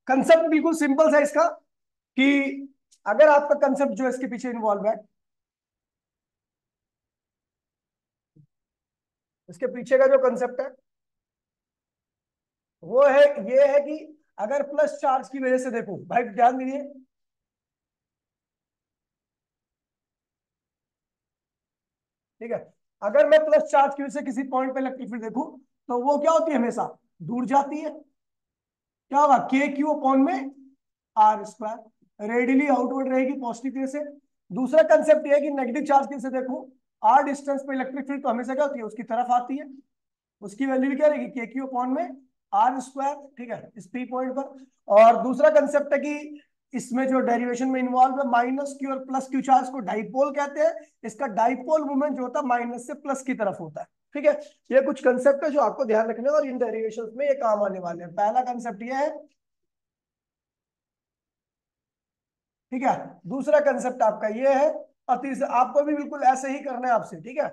Concept बिल्कुल simple सा इसका, कि अगर आपका कंसेप्ट जो है इसके पीछे इन्वॉल्व है, इसके पीछे का जो कंसेप्ट है वो है, ये है कि अगर प्लस चार्ज की वजह से, देखो भाई ध्यान दीजिए, ठीक है, अगर मैं प्लस चार्ज की वजह से किसी पॉइंट पे इलेक्ट्रिक फील्ड देखूं, तो वो क्या होती है, हमेशा दूर जाती है। क्या होगा, के क्यू अपॉन में आर स्क्वायर, रेडियली आउटवर्ड रहेगी पॉजिटिव वे से। दूसरा कंसेप्ट ये है कि नेगेटिव चार्ज की से देखो, आर डिस्टेंस पे इलेक्ट्रिक फील्ड तो हमेशा क्या होती है, उसकी तरफ आती है। उसकी वैल्यू भी क्या रहेगी, के क्यू अपॉन में आर स्क्वायर, ठीक है, इस पी पॉइंट पर। और दूसरा कंसेप्ट है कि इसमें जो डेरिवेशन में इन्वॉल्व है, माइनस क्यू और प्लस क्यू चार्ज को डाइपोल कहते हैं। इसका डाइपोल मूवमेंट जो होता है माइनस से प्लस की तरफ होता है, ठीक है। ये कुछ कंसेप्ट है जो आपको ध्यान रखने हैं और इन डेरिवेशंस में ये काम आने वाले हैं। पहला कंसेप्ट ये है, ठीक है। दूसरा कंसेप्ट आपका ये है, और तीसरा आपको भी बिल्कुल ऐसे ही करना है आपसे, ठीक है,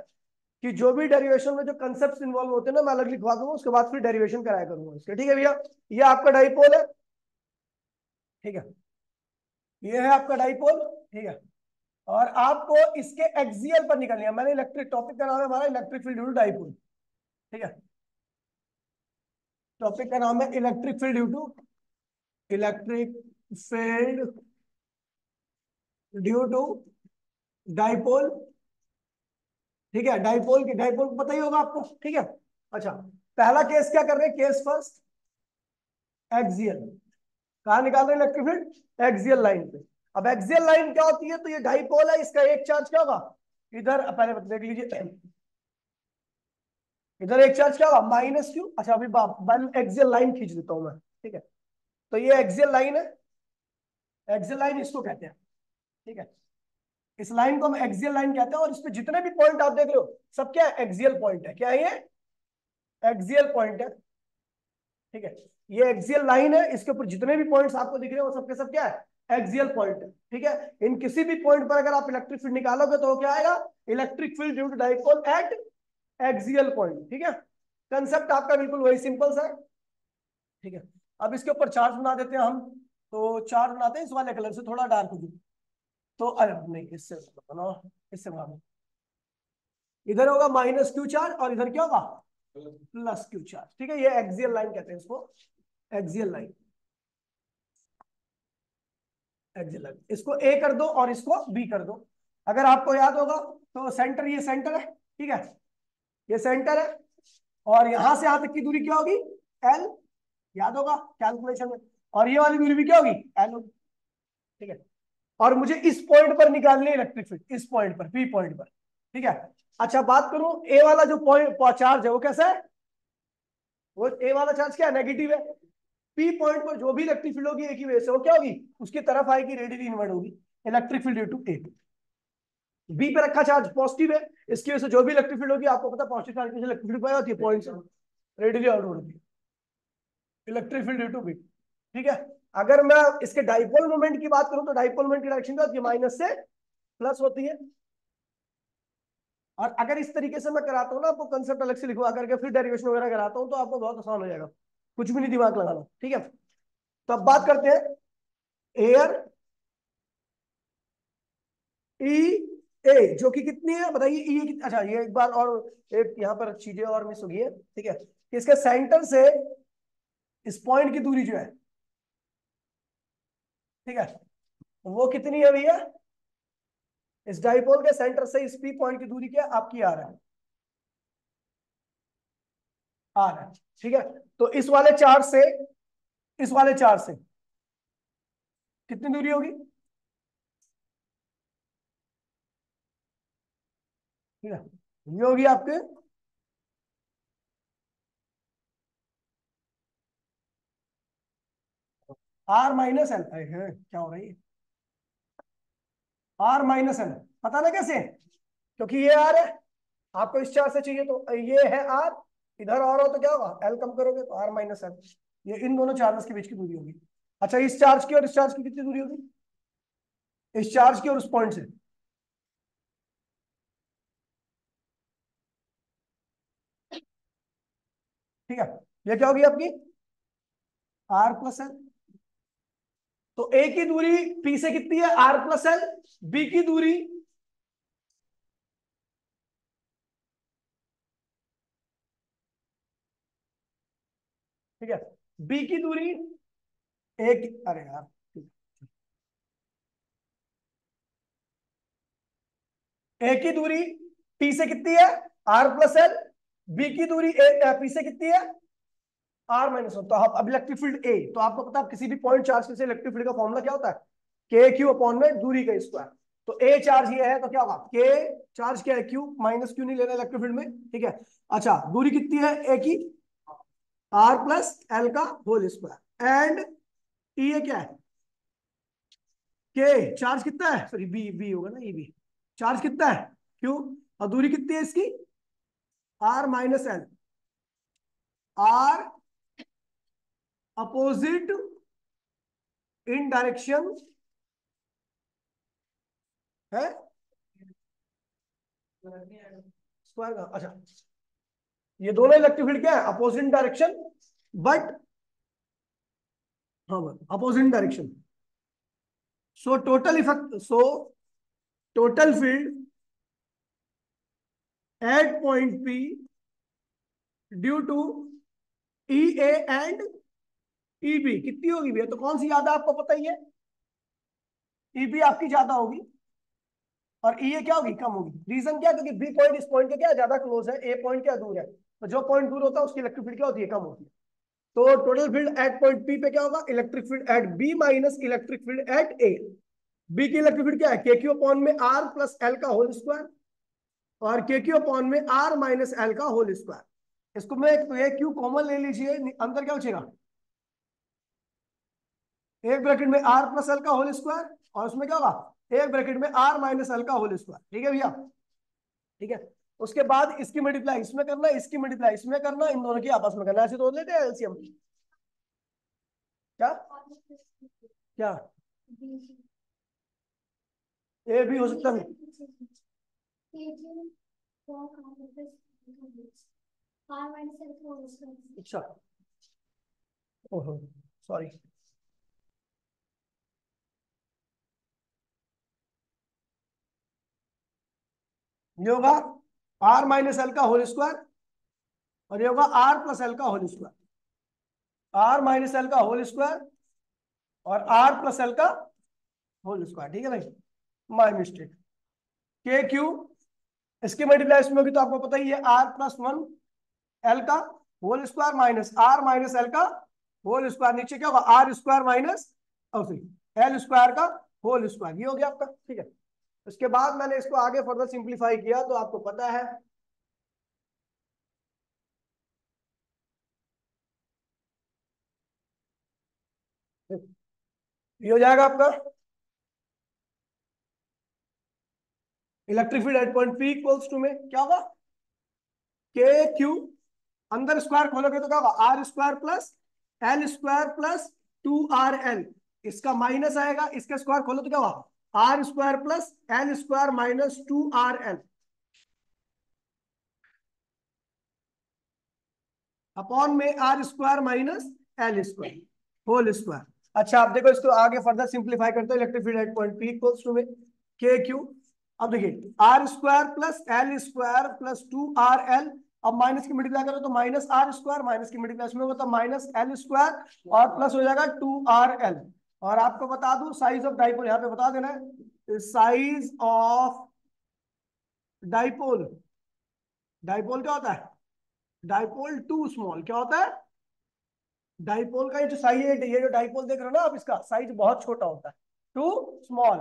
कि जो भी डेरिवेशन में जो कंसेप्ट इन्वॉल्व होते हैं ना, मैं अलग लिखवा दूंगा, उसके बाद फिर डेरिवेशन कराया करूंगा इसके, ठीक है भैया। ये आपका डाइपोल है, ठीक है, ये है आपका डाइपोल, ठीक है। और आपको इसके एक्सियल पर निकलनी है। मैंने इलेक्ट्रिक, टॉपिक का नाम है हमारा electric field due to dipole, ठीक है। टॉपिक का नाम है electric field due to, electric field due to dipole, ठीक है। डाइपोल की, डाइपोल को पता ही होगा आपको, ठीक है। अच्छा, पहला केस क्या कर रहे हैं, केस फर्स्ट, एक्सियल। कहाँ निकाल रहे हैं इलेक्ट्रिक फील्ड, एक्सियल लाइन पे। अब एक्सियल लाइन क्या होती है, तो ये डाइपोल है, इसका एक चार्ज क्या होगा, इधर पहले देख लीजिए, इधर एक चार्ज क्या होगा, माइनस क्यू। अच्छा अभी वन एक्सियल लाइन खींच देता हूं मैं, ठीक है। तो ये एक्सियल लाइन है, एक्सियल लाइन इसको कहते हैं, ठीक है। इस लाइन को हम एक्सियल लाइन कहते हैं, और इस पे जितने भी पॉइंट आप देख रहे हो सब क्या है, एक्सियल पॉइंट है। क्या है ये, एक्सियल पॉइंट है, ठीक है। ये एक्सियल लाइन है, इसके ऊपर जितने भी पॉइंट्स आपको दिख रहे हैं वो सबके सब क्या है, एक्सियल पॉइंट है, ठीक है। इन किसी भी पॉइंट पर अगर आप इलेक्ट्रिक फील्ड निकालोगे तो क्या आएगा, electric field due to dipole at axial point, ठीक है। कंसेप्ट आपका बिल्कुल वही सिंपल सा है, ठीक है। अब इसके ऊपर चार्ज बना देते हैं हम। तो चार्ज बनाते हैं इस वाले कलर से, थोड़ा डार्क हो जाए तो, अरे नहीं इससे बनाओ, इससे बनाओ। इधर होगा माइनस क्यू चार्ज और इधर क्या होगा, प्लस क्यू चार्ज, ठीक है। ये एक्सियल लाइन कहते हैं इसको, एक्सियल लाइन, एक्सियल लाइन। इसको ए कर दो और इसको बी कर दो। अगर आपको याद होगा तो सेंटर, ये सेंटर है, ठीक है, ये सेंटर है, और यहां से यहां तक की दूरी क्या होगी, एल, याद होगा कैलकुलेशन में। और ये वाली दूरी भी क्या होगी, एल होगी, ठीक है। और मुझे इस पॉइंट पर निकालनी है इलेक्ट्रिक फील्ड, इस पॉइंट पर, पी पॉइंट पर, ठीक है। अच्छा बात करूं, ए वाला जो पॉइंट चार्ज है वो कैसा है, वो ए वाला चार्ज क्या है, नेगेटिव है। पी पॉइंट पर जो भी इलेक्ट्रिक फील्ड होगी एक ही वजह से वो क्या होगी, उसकी तरफ आएगी, रेडियली इनवर्ट होगी, electric field due to A. B पे रखा चार्ज पॉजिटिव है, इसकी वजह से जो भी इलेक्ट्रिक फील्ड होगी, आपको पता है पॉजिटिव चार्ज की इलेक्ट्रिक फील्ड क्या होती है, पॉइंट से रेडियली आउटवर्ड होती है, electric field due to B, ठीक है। अगर मैं इसके डाइपोल मोमेंट की बात करूं तो डाइपोल मोमेंट की डायरेक्शन क्या होती है, माइनस से प्लस होती है। और अगर इस तरीके से मैं कराता हूँ ना, आपको कंसेप्ट अलग से लिखवा करके फिर डेरिवेशन वगैरह कराता हूँ, तो आपको बहुत आसान हो जाएगा, कुछ भी नहीं दिमाग लगाना, ठीक है। तो अब बात करते हैं एयर ई ए, जो कि कितनी है बताइए, ई, अच्छा ये एक बार और, एक यहाँ पर चीजें और मिस हो गई है, ठीक है, कि इसके सेंटर से इस पॉइंट की दूरी जो है, ठीक है, वो कितनी है भैया, इस डाइपोल के सेंटर से इस पी पॉइंट की दूरी क्या आपकी आ रहा है, आ रहा है, ठीक है। तो इस वाले चार्ज से, इस वाले चार्ज से कितनी दूरी होगी, ठीक है, ये होगी आपके, आर माइनस एल है, क्या हो रही है, आर माइनस एल, पता ना कैसे, क्योंकि ये आर है, आपको इस चार्ज से चाहिए तो ये है आर, इधर और हो तो क्या होगा, एल कम करोगे तो आर माइनस एल, ये इन दोनों चार्जेस के बीच की दूरी होगी। अच्छा इस चार्ज की और इस चार्ज की कितनी दूरी होगी, इस चार्ज की और उस पॉइंट से, ठीक है। ये क्या होगी आपकी, आर प्लस एल। तो ए की दूरी पी से कितनी है, आर प्लस एल। बी की दूरी ठीक है, बी की दूरी एक, अरे यार, ए की दूरी टी से कितनी है, आर प्लस एल। बी की दूरी पी से कितनी है, आर माइनस वन। तो अब इलेक्ट्रिक फील्ड ए, तो आपको पता है किसी भी पॉइंट चार्ज के से इलेक्ट्रिक फील्ड का फॉर्मूला क्या होता है, के क्यू अपॉन में दूरी का स्क्वायर। तो ए चार्ज ये है तो क्या होगा, के चार्ज क्या है, क्यू, माइनस क्यू नहीं लेना इलेक्ट्रिक फील्ड में, ठीक है। अच्छा, दूरी कितनी है ए की, आर प्लस एल का होल स्क्वायर। एंड ई ये क्या है, के चार्ज कितना है, सॉरी बी, बी होगा ना, ई बी, चार्ज कितना है, क्यू। और दूरी कितनी है इसकी, R minus L. R opposite in direction है स्क्वायर का। अच्छा, ये दोनों इलेक्ट्रिक फील्ड क्या है, अपोजिट डायरेक्शन, बट हाँ opposite direction. So total effect, so total field at point P due to E A and E B कितनी होगी भैया, तो कौन सी ज्यादा आपको पता ही है, ई बी आपकी ज्यादा होगी और ई ए क्या होगी, कम होगी। रीजन क्या है, क्योंकि बी पॉइंट इस पॉइंट के क्या ज्यादा क्लोज है, ए पॉइंट क्या दूर है, तो जो पॉइंट दूर होता है उसकी इलेक्ट्रिक फील्ड क्या होती है, कम होती है। तो total field at point P पे क्या होगा, electric field at B minus electric field at A. B की इलेक्ट्रिक फील्ड क्या है, के क्यू अपॉन में आर प्लस एल का होल स्क्वायर, और के क्यू अपॉन में आर माइनस एल का होल स्क्वायर। इसको मैं तो ये क्यू कॉमन ले लीजिए, अंदर क्या बचेगा, एक ब्रैकेट में आर प्लस एल का होल स्क्वायर, और उसमें क्या होगा, एक ब्रैकेट में आर माइनस एल का होल स्क्वायर, ठीक है भैया, ठीक है। उसके बाद इसकी मल्टीप्लाई इसमें करना, इसकी मल्टीप्लाई इसमें करना, इन दोनों की आपस में करना, ऐसे तो लेते हैं एलसीएम। क्या क्या, ए भी हो सकता है। अच्छा, ओहो, सॉरी। ये होगा आर माइनस एल का होल स्क्वायर, और ये होगा आर प्लस एल का whole square. R minus L का होल स्क्वायर और आर प्लस एल का होल स्क्वायर, ठीक है भाई, माय मिस्टेक। के क्यू, इसकी मल्टीप्लाई इसमें होगी तो आपको पता ही है, आर प्लस वन एल का whole square minus R minus L का होल स्क्वायर। नीचे क्या होगा, आर स्क्वायर माइनस और फिर एल स्क्वायर का होल स्क्वायर, ये हो गया आपका, ठीक है। उसके बाद मैंने इसको आगे फर्दर सिंप्लीफाई किया तो आपको पता है, ये हो जाएगा आपका electric field at point P equals to में क्या होगा, के क्यू, अंदर स्क्वायर खोलोगे तो क्या होगा, R square plus L square plus two R L. इसका माइनस आएगा, इसका स्क्वायर खोलो तो क्या होगा, R square plus L square minus two R L upon में R square minus L square whole square. अच्छा, आप देखो इसको आगे फर्दर सिंप्लीफाई करते हो, electric field at point P equals to में के क्यू। अब देखिए R square plus L square plus two R L, अब माइनस की मल्टीप्लाई करो तो माइनस आर स्क्वायर, माइनस की मल्टीप्लाई में होता माइनस एल स्क्वायर और प्लस हो जाएगा टू आर एल। और आपको बता दूं साइज ऑफ डाइपोल यहाँ पे बता देना है, साइज ऑफ डाइपोल, डाइपोल क्या होता है, डाइपोल टू स्मॉल, क्या होता है, डाइपोल का ये जो साइज है, ये जो डाइपोल देख रहे हो ना आप, इसका साइज बहुत छोटा होता है, टू स्मॉल।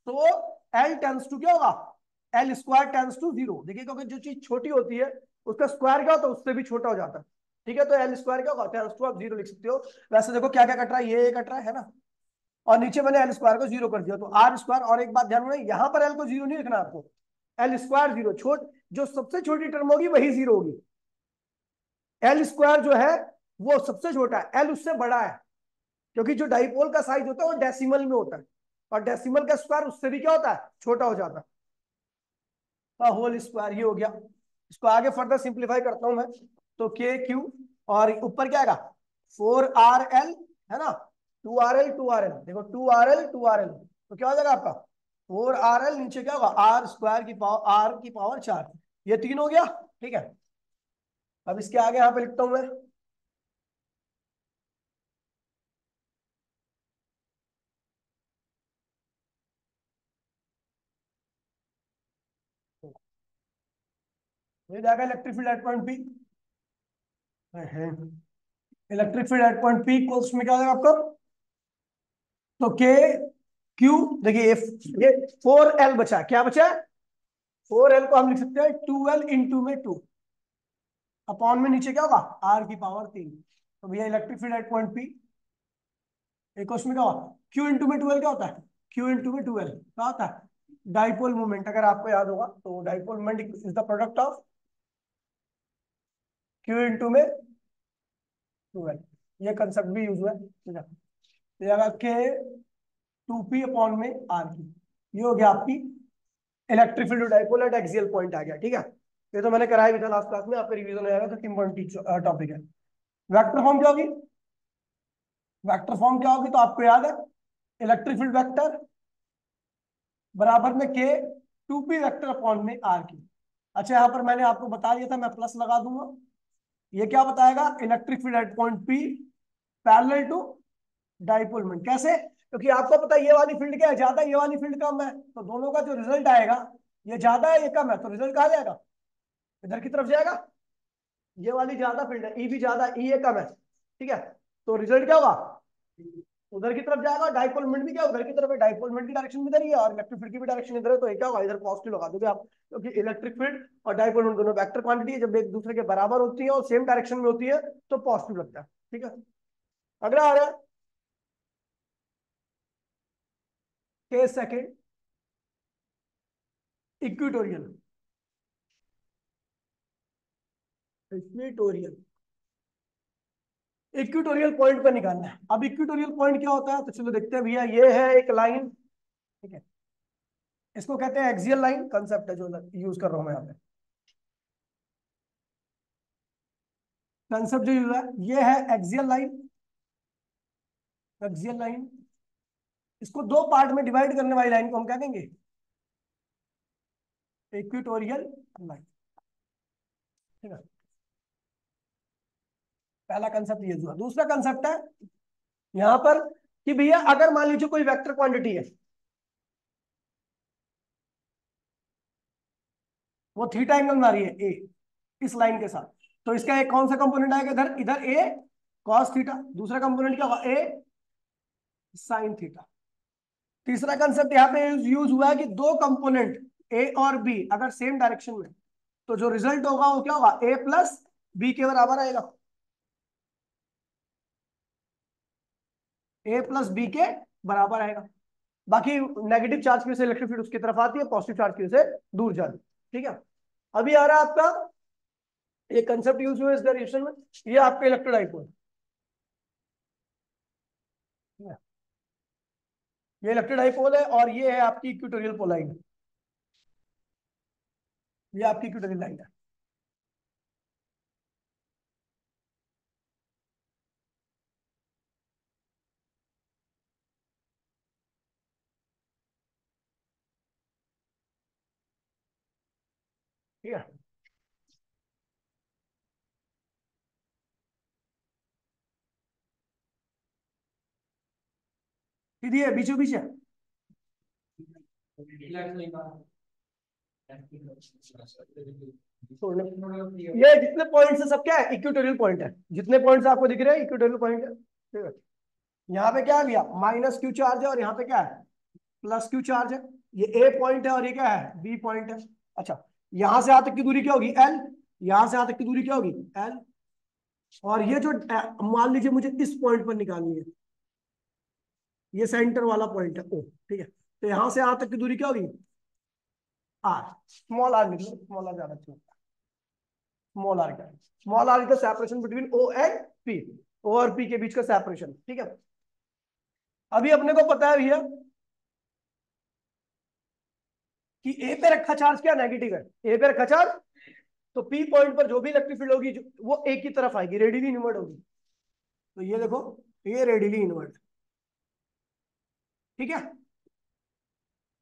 तो एल टेंस टू क्या होगा, L square tends to zero. देखिए क्योंकि जो चीज छोटी होती है उसका स्क्वायर क्या होता है, उससे भी छोटा हो जाता है, ठीक है। तो एल स्क्वायर क्या होगा, टेंस टू आप जीरो लिख सकते हो। वैसे देखो क्या क्या कट रहा है, ये कट रहा है ना, और नीचे मैंने एल स्क्वायर को जीरो कर दिया तो आर स्क्वायर। और एक बात ध्यान में, यहाँ पर एल को जीरो नहीं लिखना आपको, एल स्क्वायर जीरो, जो सबसे छोटी टर्म होगी वही जीरो होगी। एल स्क्वायर जो है वो सबसे छोटा है, एल उससे बड़ा है, क्योंकि जो डाइपोल का साइज होता है वो डेसिमल में होता है, और डेसिमल का स्क्वायर उससे भी क्या होता है, छोटा हो जाता है, होल स्क्वायर। ये हो गया। इसको आगे फर्दर सिंप्लीफाई करता हूं मैं, तो के क्यू और ऊपर क्या आएगा, 4RL, है ना, 2RL 2RL, देखो 2RL 2RL, तो क्या हो जाएगा आपका 4RL, नीचे क्या होगा आर स्क्वायर की पावर, आर की पावर 4, ये 3 हो गया। ठीक है, अब इसके आगे यहाँ पे लिखता हूं मैं, ये जाएगा electric field at point P. Electric field at point P equals में क्या हो जाएगा आपका, तो के क्यू, देखिए ये 4L बचा, क्या बचा है, 4L को हम लिख सकते हैं 2L इंटू में 2 अपॉन में नीचे क्या होगा आर की पावर 3। तो भैया electric field at point P एक क्वेश्चन में क्या होगा, क्यू इंटू में 2L क्या होता है, क्यू इंटू में 2L क्या होता है डाइपोल मूवमेंट, अगर आपको याद होगा तो dipole movement is the product of Q into में 2L, ये कंसेप्ट भी यूज हुआ है। ठीक है, तो ये आएगा के 2P अपॉन में आर की, ये हो गया आपकी electric field dipole at axial point आ गया। ठीक है, ये तो मैंने कराया भी था लास्ट क्लास में, आपका रिवीजन हो जाएगा, तो इंपॉर्टेंट टॉपिक है। वेक्टर फॉर्म क्या होगी, वेक्टर फॉर्म क्या होगी, तो आपको याद है इलेक्ट्रिक फील्ड वेक्टर बराबर में के 2P वेक्टर अपॉन में आर की। अच्छा, यहाँ पर मैंने आपको बता दिया था, मैं प्लस लगा दूंगा, ये क्या बताएगा electric field at point P parallel to dipole moment. कैसे, क्योंकि आपको पता है ये वाली फील्ड क्या है ज्यादा, ये वाली फील्ड कम है, तो दोनों का जो रिजल्ट आएगा, ये ज्यादा है ये कम है, तो रिजल्ट कहाँ जाएगा, इधर की तरफ जाएगा। ये वाली ज्यादा फील्ड है, ई भी ज्यादा, ई ये कम है। ठीक है, तो रिजल्ट क्या होगा, उधर की तरफ जाएगा, डाइपोल मोमेंट भी क्या उधर की तरफ है, डाइपोल मोमेंट की डायरेक्शन भी इधर ही है और इलेक्ट्रिक फील्ड की भी डायरेक्शन इधर है, तो ये क्या होगा इधर पॉजिटिव लगा दोगे आप, क्योंकि इलेक्ट्रिक फील्ड और डाइपोल मोमेंट दोनों वेक्टर क्वांटिटी है, जब एक दूसरे के बराबर होती है और सेम डायरेक्शन में होती है तो पॉजिटिव लगता है। ठीक है, अगला आ रहा है case second, equatorial. Equatorial, equatorial point पर निकालना है। अब इक्वेटोरियल पॉइंट क्या होता है, तो चलो देखते हैं भैया, ये है एक लाइन, ठीक है, इसको कहते हैं एक्सियल लाइन, कंसेप्ट है जो यूज कर रहा हूं मैं यहाँ पे, कंसेप्ट जो यूज है ये है एक्सियल लाइन। एक्सियल लाइन, इसको दो पार्ट में डिवाइड करने वाली लाइन को हम क्या कहेंगे, इक्वेटोरियल लाइन। ठीक है, पहला कंसेप्ट ये हुआ। दूसरा कंसेप्ट है यहां पर कि भैया अगर मान लीजिए कोई वेक्टर क्वांटिटी है, वो थीटा एंगल बना रही है ए इस लाइन के साथ, तो इसका एक कौन सा कंपोनेंट आएगा इधर, इधर ए कॉस थीटा, दूसरा कंपोनेंट क्या होगा ए साइन थीटा। तीसरा कंसेप्ट यहाँ पे यूज हुआ है कि दो कंपोनेंट ए और बी अगर सेम डायरेक्शन में, तो जो रिजल्ट होगा वो क्या होगा ए प्लस बी के बराबर आएगा, ए प्लस बी के बराबर आएगा। बाकी नेगेटिव चार्ज की वजह से इलेक्ट्रिक फील्ड उसकी तरफ आती है, पॉजिटिव चार्ज की वजह से दूर जाती है। ठीक है, अभी आ रहा है आपका ये कंसेप्ट यूज हुआ इस डायरेक्शन में, ये आपका इलेक्ट्रोडाइपोल, ये इलेक्ट्रोडाइपोल है और ये है आपकी इक्वेटोरियल पोलाइन, ये आपकी इक्वेटोरियल लाइन है। ठीक है, सीधी है, बीचों बीच है। ये जितने पॉइंट्स है सब क्या है इक्वेटोरियल पॉइंट है, जितने पॉइंट्स आपको दिख रहे हैं इक्वेटोरियल पॉइंट है। ठीक है, यहाँ पे क्या है भैया माइनस क्यू चार्ज है और यहाँ पे क्या है प्लस क्यू चार्ज है, ये ए पॉइंट है और ये क्या है बी पॉइंट है। अच्छा, यहां से यहां तक की दूरी क्या होगी एल, यहां से यहां तक की दूरी क्या होगी एल, और ये जो मान लीजिए मुझे इस पॉइंट पर निकालनी है, ये सेंटर वाला पॉइंट है ओ। ठीक है, तो यहां से यहां तक की दूरी क्या होगी आर, स्मॉल आर लिख लो, स्मॉल आर ज्यादा अच्छा होता है। स्मॉल आर का, small R is the separation between O and P, O और पी के बीच का सेपरेशन। ठीक है, अभी अपने को पता है भैया कि ए पे रखा चार्ज क्या नेगेटिव है, ए पे रखा चार्ज, तो पी पॉइंट पर जो भी इलेक्ट्रिक फील्ड होगी वो एक ही तरफ आएगी, रेडियली इनवर्ड होगी। तो ये देखो, ये रेडियली इनवर्ट, ठीक है।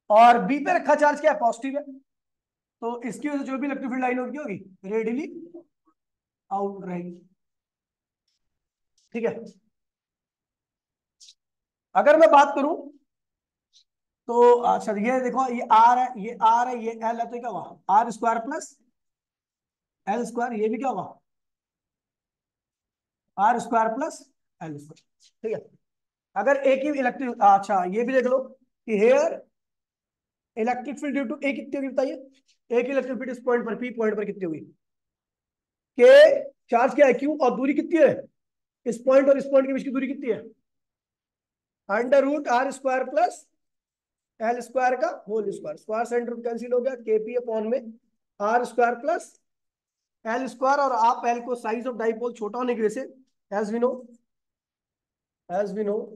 और बी पे रखा चार्ज क्या है, पॉजिटिव है, तो इसकी वजह से जो भी इलेक्ट्रिक फील्ड लाइन होगी रेडियली आउट रहेगी, ठीक है। अगर मैं बात करूं तो अच्छा ये देखो, ये आर है, ये आर है, ये एल है, तो क्या हुआ, R square plus L square, ये भी क्या होगा, R square plus L square, ठीक है। अगर एक ही इलेक्ट्रिक, अच्छा ये भी देख लो कि here electric field due to A कितनी होगी बताइए, एक इलेक्ट्रिक फील्ड इस पॉइंट पर, पी पॉइंट पर कितनी होगी, के चार्ज क्या है, क्यू, और दूरी कितनी है, इस पॉइंट और इस पॉइंट के बीच की दूरी कितनी है, under root R square plus L square का whole square, square centre root cancel हो गया, केपी अपॉन में R square plus L square, और आप एल को साइज ऑफ डाइपोल छोटा होने की वजह से, as we know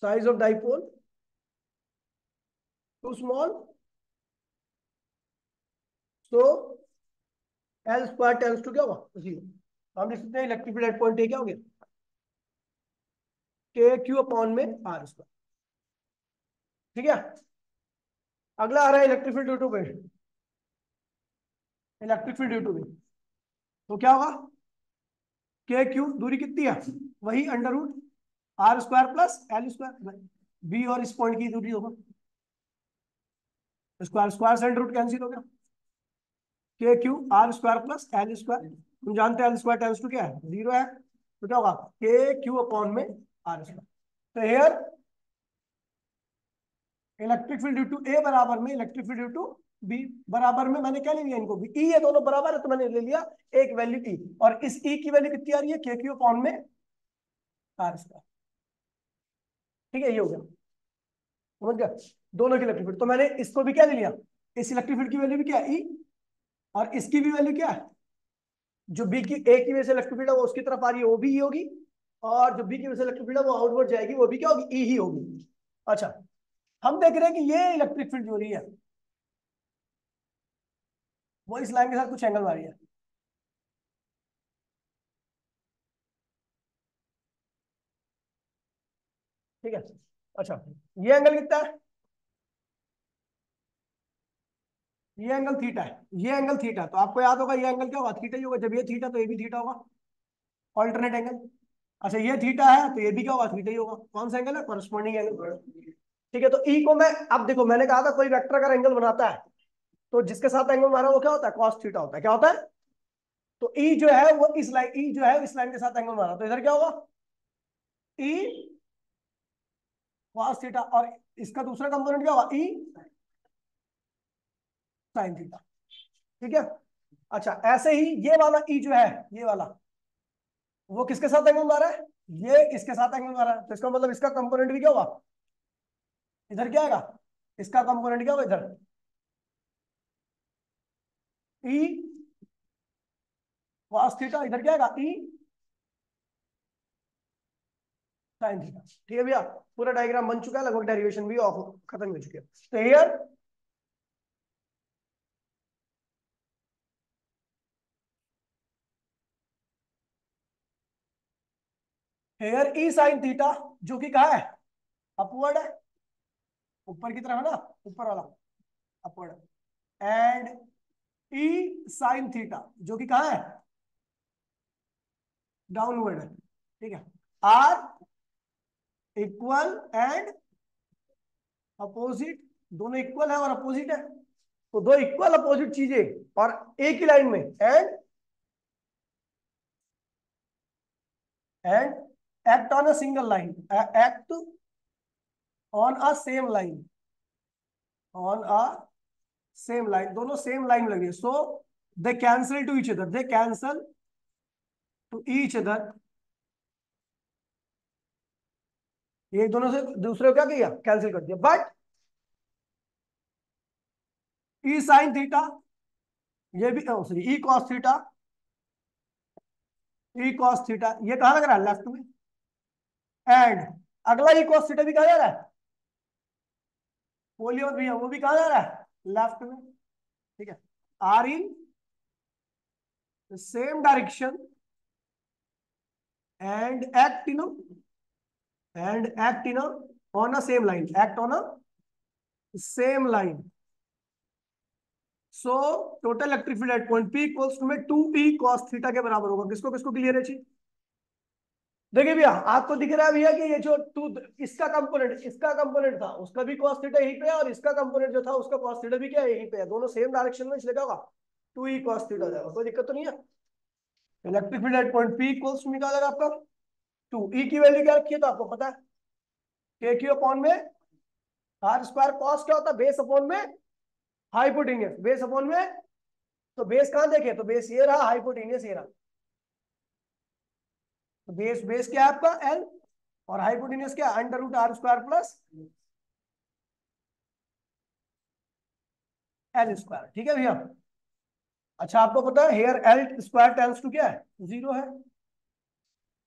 size of dipole too small, so L square tends to क्या होगा, जीरो। हम लिख सकते हैं electric field at point A क्या हो गया, के क्यू अपॉन में आर स्क्वायर, ठीक है। अगला आ रहा है इलेक्ट्रिक फील्ड ड्यू टू पे, electric field due to B, तो क्या होगा, के क्यू दूरी कितनी है, वही under root R square plus L square, B और इस पॉइंट की दूरी होगा, square square centre root cancel हो गया, K Q R square plus L square, हम जानते हैं एल स्क्वायर टेंस टू क्या है, जीरो है, तो क्या होगा, के क्यू अपॉन में आर स्क्वायर। तो here electric field due to A बराबर में electric field due to B बराबर में, मैंने क्या ले लिया इनको भी, ई है, दोनों बराबर है, तो मैंने ले लिया एक वैल्यू ई, और इस ई की वैल्यू कितनी आ रही है, के क्यू अपॉन में आर स्क्वायर, ठीक है, ये हो गया, समझ गया, दोनों की इलेक्ट्रिक फील्ड, तो मैंने इसको भी क्या ले लिया, इस इलेक्ट्रिक फील्ड की वैल्यू भी क्या है ई, और इसकी भी वैल्यू क्या है, जो बी की ए की वजह से इलेक्ट्रिक फील्ड है वो उसकी तरफ आ रही है, वो भी ई होगी, और जो बी की वजह से इलेक्ट्रिक फील्ड है वो आउटवर्ड जाएगी, वो भी क्या होगी, ई ही होगी। अच्छा, हम देख रहे हैं कि ये इलेक्ट्रिक फील्ड जो हो रही है वो इस लाइन के साथ कुछ एंगल मारी है, ठीक है। अच्छा, ये एंगल कितना है, ये एंगल थीटा है, ये एंगल थीटा, तो आपको याद होगा ये एंगल क्या होगा, थीटा ही होगा, जब ये थीटा तो ये भी थीटा होगा, ऑल्टरनेट एंगल। अच्छा, ये थीटा है तो ये भी क्या होगा, थीटा ही होगा, कौन सा एंगल है, कॉरस्पॉन्डिंग एंगल, ठीक है। तो ई को मैं, अब देखो मैंने कहा था कोई वेक्टर अगर एंगल बनाता है तो जिसके साथ एंगल मारा वो क्या होता है, कॉस थीटा होता है, क्या होता है, तो ई जो है वो इस लाइन, ई जो है इस लाइन के साथ एंगल मारा, तो इधर क्या होगा, ई कॉस थीटा, और इसका दूसरा कंपोनेंट क्या होगा, ई साइन थीटा, ठीक है। अच्छा, ऐसे ही ये वाला ई जो है, ये वाला, वो किसके साथ एंगल मारा है, ये इसके साथ एंगल मारा है, तो इसका मतलब इसका कंपोनेंट भी क्या होगा, इधर क्या आएगा, इसका कंपोनेंट क्या होगा इधर, ई कॉस थीटा, इधर क्या आएगा, ई साइन थीटा, ठीक है भैया। पूरा डायग्राम बन चुका है, लगभग डेरिवेशन भी ऑफ खत्म हो चुकी है, तो here here E sine theta, जो कि कहा है, अपवर्ड है, ऊपर की तरफ है ना, ऊपर वाला अपवर्ड है, एंड ई साइन थीटा जो कि कहा है, डाउनवर्ड है, ठीक है, आर इक्वल एंड अपोजिट, दोनों इक्वल है और अपोजिट है, तो दो इक्वल अपोजिट चीजें और एक ही लाइन में, and act on a single line, act on a same line, on a same line, दोनों सेम लाइन लगे, so they cancel to each other, they cancel to each other, ये दोनों से दूसरे को क्या किया, कैंसिल कर दिया, बट ई साइन थीटा, ये भी sorry E cos theta, E cos theta ये कहां लग रहा है, लेफ्ट में, एंड अगला ई कॉस थीटा भी कहा जा रहा है, पोलियो भी है, वो भी कहा जा रहा है, लेफ्ट में, ठीक है, are in same direction and act, on a same line, act on a same line. So total electric field at point P equals to में 2e cos थीटा के बराबर होगा। किसको किसको क्लियर है जी? देखिए भैया, आपको दिख रहा है भैया कि ये जो टू, इसका कंपोनेंट था उसका भी cos थीटा यहीं पे है, और इसका कंपोनेंट जो था उसका cos थीटा भी क्या है, यहीं पे है। दोनों सेम डायरेक्शन में, इसलिए क्या होगा, 2e cos थीटा हो जाएगा। कोई दिक्कत तो नहीं है। Electric field at point P equals to क्या हो जाएगा आपका, 2e की वैल्यू क्या रखी है तो आपको पता है, के क्यू अपॉन में आर स्क्वायर। कॉस क्या होता है, बेस अपॉन में हाइपोटेन्यूस, बेस अपॉन में, तो बेस कहां देखे, तो बेस ये रहा, हाइपोटेन्यूस ये रहा। तो बेस बेस क्या है आपका एल, और हाइपोटेन्यूस क्या, under root R square plus L square. ठीक है भैया। अच्छा, आपको पता है here L square tends to क्या है, 0 है।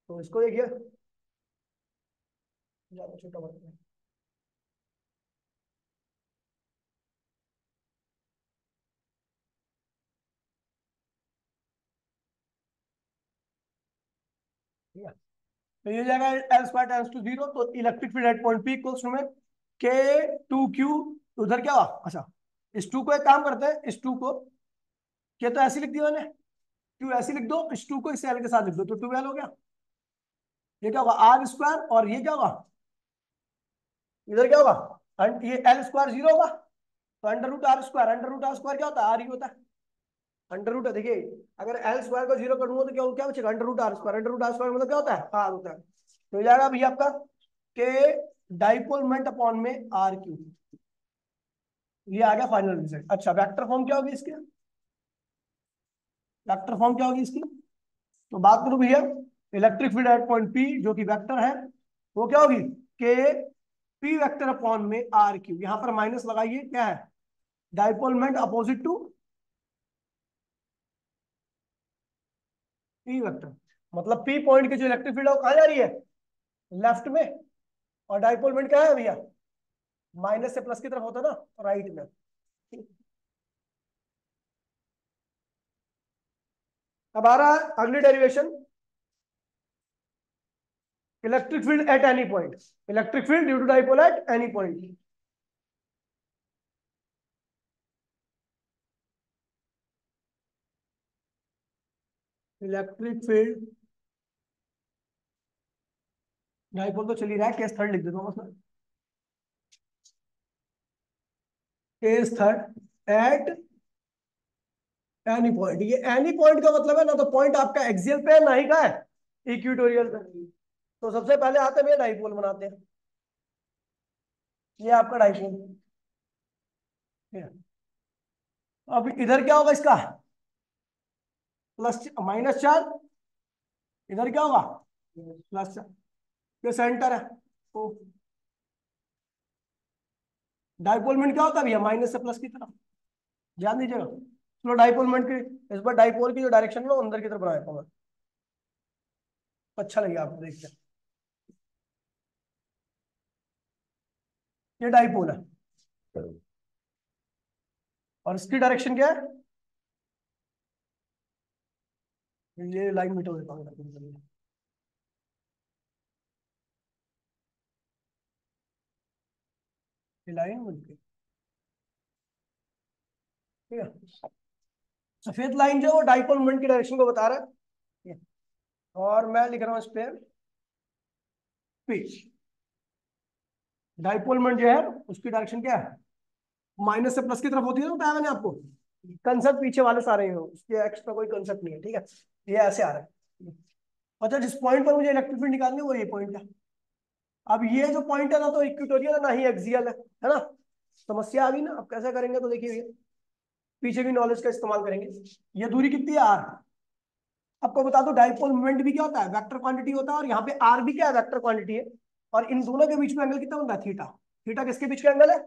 तो इसको देखिए, ज्यादा छोटा मत करें। ठीक है, तो ये जाएगा एल स्क्वायर टेंस टू 0। तो electric field at point P equals to में के 2q, उधर क्या हुआ, अच्छा इस 2 को एक काम करते हैं, इस 2 को क्या, तो ऐसे लिख दिया मैंने, 2 ऐसे लिख दो, इस 2 को इस एल के साथ लिख दो, तो 2l हो गया। ये क्या होगा, आर स्क्वायर, और ये क्या होगा, इधर क्या होगा, ये एल स्क्वायर 0 होगा, तो अंडर रूट आर स्क्वायर क्या होता है, आर ही होता है। अंडर रूट है, देखिए अगर एल स्क्वायर को 0 कर दूंगा तो क्या क्या बचेगा, अंडर रूट आर स्क्वायर मतलब क्या होता है, आर होता है। तो हो जाएगा भैया आपका के डाइपोल मोमेंट अपॉन में आर क्यू। ये आ गया फाइनल रिजल्ट। अच्छा, वेक्टर फॉर्म क्या होगी इसकी, वेक्टर फॉर्म क्या होगी इसकी, तो बात करूं भैया, electric field at point P जो कि वेक्टर है, वो क्या होगी, के पी वेक्टर अपॉन में आर क्यू। यहां पर माइनस लगाइए, क्या है, dipole moment opposite to P vector. मतलब पी पॉइंट की जो इलेक्ट्रिक फील्ड है वो कहां जा रही है, लेफ्ट में, और डाइपोल मोमेंट क्या है भैया, माइनस से प्लस की तरफ होता है ना, राइट में। अब आ रहा है अगली derivation, electric field at any point, electric field due to dipole at any point. Electric field, dipole तो चल ही रहा है, केस थर्ड लिख देता हूँ उसमें, case third eight any point. ये एनी पॉइंट का मतलब है ना, तो पॉइंट आपका एक्सियल पे है ना ही का है, इक्वेटोरियल पे। तो सबसे पहले आते हैं डाइपोल बनाते हैं, ये आपका डाइपोल। अब इधर क्या होगा इसका, प्लस माइनस चार्ज, इधर क्या होगा, प्लस चार्ज। ये सेंटर है, तो डाइपोल मोमेंट क्या होता है भैया, माइनस से प्लस की तरफ, ध्यान दीजिएगा। चलो डाइपोल मोमेंट की, इस बार डाइपोल की जो डायरेक्शन है वो अंदर की तरफ बनाया था मैं, अच्छा लगेगा आपको देखते हैं। ये डाइपोल है, और इसकी डायरेक्शन क्या है, ये लाइन मिटा देता हूँ, ये लाइन मिलती है, ठीक है। सफेद लाइन जो है वो डाइपोल मोमेंट की डायरेक्शन को बता रहा है, ठीक है? और मैं लिख रहा हूँ इस पे पिच, डाइपोल मोमेंट जो है उसकी डायरेक्शन क्या है, माइनस से प्लस की तरफ होती है ना, बताया मैंने आपको। कंसेप्ट पीछे वाले सारे ही हो, उसके एक्स्ट्रा कोई कंसेप्ट नहीं है, ठीक है। ये ऐसे आ रहा है। अच्छा, जिस पॉइंट पर मुझे इलेक्ट्रिक फील्ड निकालनी है वो ये पॉइंट है। अब ये जो पॉइंट है ना, तो इक्वेटोरियल है ना ही एक्सियल है ना। समस्या आ गई ना, अब कैसे करेंगे, तो देखिए ये पीछे भी नॉलेज का इस्तेमाल करेंगे। ये दूरी कितनी है, आर। आपको बता दो डाइपोल मोमेंट भी क्या होता है, वेक्टर क्वांटिटी होता है, और यहाँ पे आर भी क्या है, वेक्टर क्वांटिटी है। और इन दोनों के बीच में एंगल कितना बनता है, थीटा। थीटा किसके बीच का एंगल है,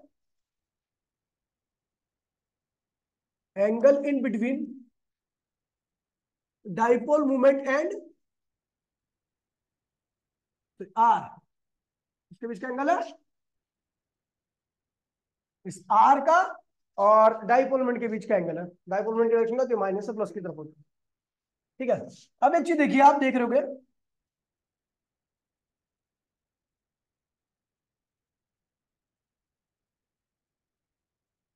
angle in between dipole moment and R, इसके बीच का एंगल है इस आर का और डाइपोल मोमेंट के बीच का एंगल है। डाइपोल मोमेंट की डायरेक्शन का माइनस से प्लस की तरफ होती है, ठीक है। अब एक चीज देखिए, आप देख रहे होगे